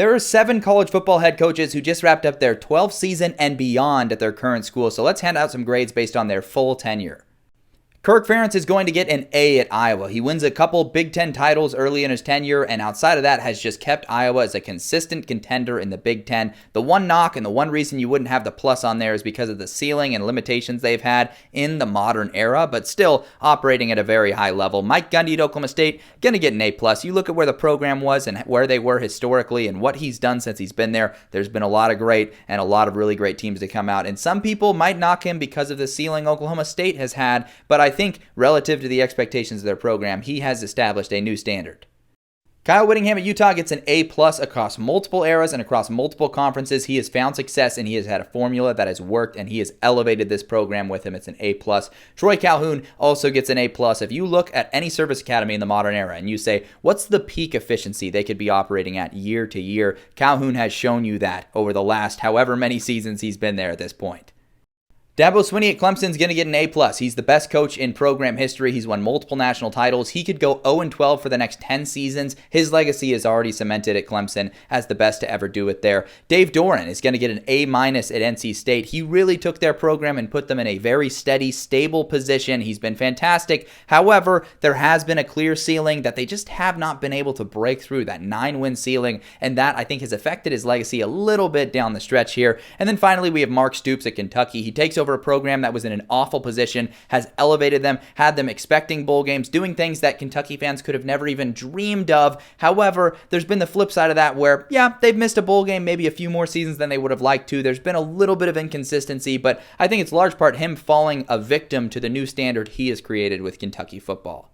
There are 7 college football head coaches who just wrapped up their 12th season and beyond at their current school, so let's hand out some grades based on their full tenure. Kirk Ferentz is going to get an A at Iowa. He wins a couple Big Ten titles early in his tenure, and outside of that has just kept Iowa as a consistent contender in the Big Ten. The one knock and the one reason you wouldn't have the plus on there is because of the ceiling and limitations they've had in the modern era, but still operating at a very high level. Mike Gundy at Oklahoma State, going to get an A+. You look at where the program was and where they were historically and what he's done since he's been there. There's been a lot of great and a lot of really great teams to come out, and some people might knock him because of the ceiling Oklahoma State has had, but I think relative to the expectations of their program, he has established a new standard. Kyle Whittingham at Utah gets an A+ across multiple eras and across multiple conferences. He has found success and he has had a formula that has worked and he has elevated this program with him. It's an A+. Troy Calhoun also gets an A+. If you look at any service academy in the modern era and you say, what's the peak efficiency they could be operating at year to year? Calhoun has shown you that over the last however many seasons he's been there at this point. Dabo Swinney at Clemson is going to get an A+. He's the best coach in program history. He's won multiple national titles. He could go 0-12 for the next 10 seasons. His legacy is already cemented at Clemson as the best to ever do it there. Dave Doeren is going to get an A- at NC State. He really took their program and put them in a very steady, stable position. He's been fantastic. However, there has been a clear ceiling that they just have not been able to break through, that 9-win ceiling, and that I think has affected his legacy a little bit down the stretch here. And then finally, we have Mark Stoops at Kentucky. He takes over a program that was in an awful position, has elevated them, had them expecting bowl games, doing things that Kentucky fans could have never even dreamed of. However, there's been the flip side of that where, yeah, they've missed a bowl game maybe a few more seasons than they would have liked to. There's been a little bit of inconsistency, but I think it's large part him falling a victim to the new standard he has created with Kentucky football.